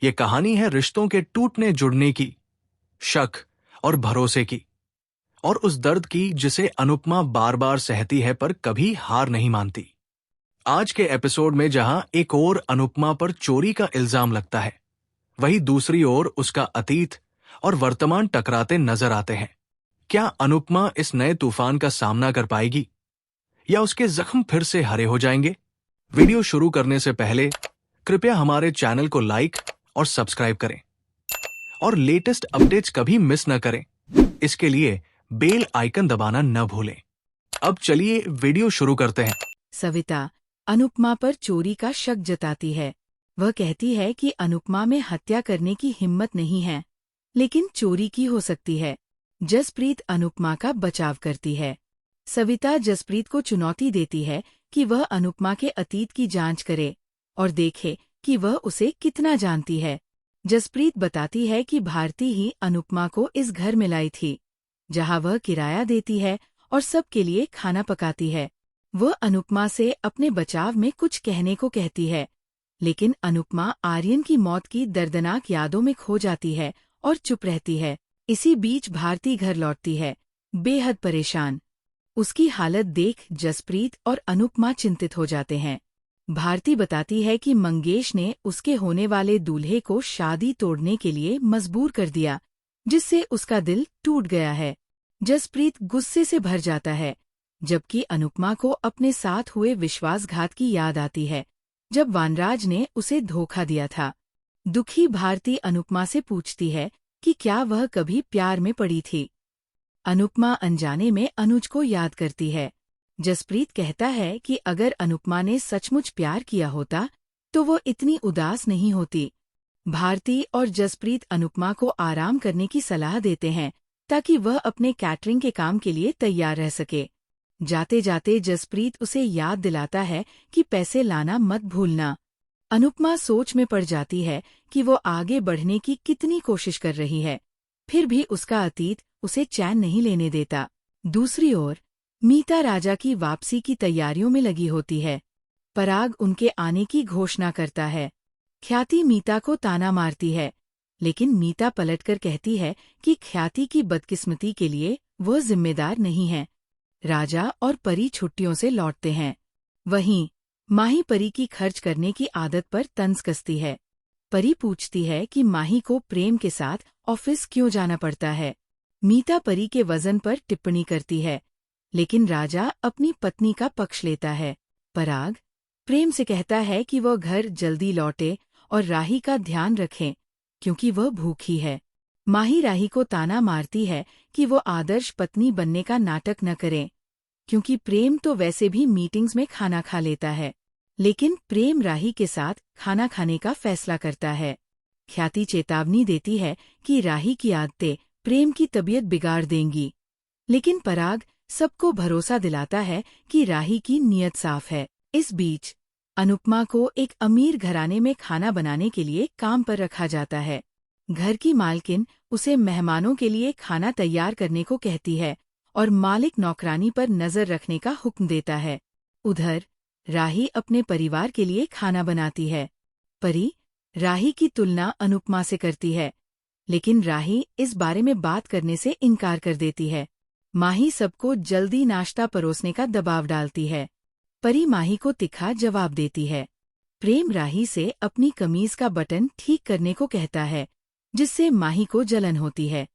ये कहानी है रिश्तों के टूटने जुड़ने की, शक और भरोसे की, और उस दर्द की जिसे अनुपमा बार बार सहती है पर कभी हार नहीं मानती। आज के एपिसोड में जहां एक ओर अनुपमा पर चोरी का इल्जाम लगता है, वहीं दूसरी ओर उसका अतीत और वर्तमान टकराते नजर आते हैं। क्या अनुपमा इस नए तूफान का सामना कर पाएगी या उसके जख्म फिर से हरे हो जाएंगे? वीडियो शुरू करने से पहले कृपया हमारे चैनल को लाइक और सब्सक्राइब करें और लेटेस्ट अपडेट्स कभी मिस न करें। इसके लिए बेल आइकन दबाना न भूलें। अब चलिए वीडियो शुरू करते हैं। सविता अनुपमा पर चोरी का शक जताती है। वह कहती है कि अनुपमा में हत्या करने की हिम्मत नहीं है, लेकिन चोरी की हो सकती है। जसप्रीत अनुपमा का बचाव करती है। सविता जसप्रीत को चुनौती देती है कि वह अनुपमा के अतीत की जांच करे और देखे कि वह उसे कितना जानती है। जसप्रीत बताती है कि भारती ही अनुपमा को इस घर में लाई थी, जहां वह किराया देती है और सबके लिए खाना पकाती है। वह अनुपमा से अपने बचाव में कुछ कहने को कहती है, लेकिन अनुपमा आर्यन की मौत की दर्दनाक यादों में खो जाती है और चुप रहती है। इसी बीच भारती घर लौटती है, बेहद परेशान। उसकी हालत देख जसप्रीत और अनुपमा चिंतित हो जाते हैं। भारती बताती है कि मंगेश ने उसके होने वाले दूल्हे को शादी तोड़ने के लिए मजबूर कर दिया, जिससे उसका दिल टूट गया है। जसप्रीत गुस्से से भर जाता है, जबकि अनुपमा को अपने साथ हुए विश्वासघात की याद आती है, जब वानराज ने उसे धोखा दिया था। दुखी भारती अनुपमा से पूछती है कि क्या वह कभी प्यार में पड़ी थी। अनुपमा अनजाने में अनुज को याद करती है। जसप्रीत कहता है कि अगर अनुपमा ने सचमुच प्यार किया होता तो वो इतनी उदास नहीं होती। भारती और जसप्रीत अनुपमा को आराम करने की सलाह देते हैं ताकि वह अपने कैटरिंग के काम के लिए तैयार रह सके। जाते जाते जसप्रीत उसे याद दिलाता है कि पैसे लाना मत भूलना। अनुपमा सोच में पड़ जाती है कि वो आगे बढ़ने की कितनी कोशिश कर रही है, फिर भी उसका अतीत उसे चैन नहीं लेने देता। दूसरी ओर मीता राजा की वापसी की तैयारियों में लगी होती है। पराग उनके आने की घोषणा करता है। ख्याति मीता को ताना मारती है, लेकिन मीता पलटकर कहती है कि ख्याति की बदकिस्मती के लिए वह जिम्मेदार नहीं है। राजा और परी छुट्टियों से लौटते हैं। वहीं माही परी की खर्च करने की आदत पर तंज कसती है। परी पूछती है कि माही को प्रेम के साथ ऑफिस क्यों जाना पड़ता है। मीता परी के वजन पर टिप्पणी करती है, लेकिन राजा अपनी पत्नी का पक्ष लेता है। पराग प्रेम से कहता है कि वह घर जल्दी लौटे और राही का ध्यान रखें, क्योंकि वह भूखी है। माही राही को ताना मारती है कि वो आदर्श पत्नी बनने का नाटक न करें, क्योंकि प्रेम तो वैसे भी मीटिंग्स में खाना खा लेता है। लेकिन प्रेम राही के साथ खाना खाने का फैसला करता है। ख्याति चेतावनी देती है कि राही की आदतें प्रेम की तबीयत बिगाड़ देंगी, लेकिन पराग सबको भरोसा दिलाता है कि राही की नीयत साफ है। इस बीच अनुपमा को एक अमीर घराने में खाना बनाने के लिए काम पर रखा जाता है। घर की मालकिन उसे मेहमानों के लिए खाना तैयार करने को कहती है और मालिक नौकरानी पर नजर रखने का हुक्म देता है। उधर राही अपने परिवार के लिए खाना बनाती है। परी राही की तुलना अनुपमा से करती है, लेकिन राही इस बारे में बात करने से इनकार कर देती है। माही सबको जल्दी नाश्ता परोसने का दबाव डालती है। परी माही को तिखा जवाब देती है। प्रेम राही से अपनी कमीज का बटन ठीक करने को कहता है, जिससे माही को जलन होती है।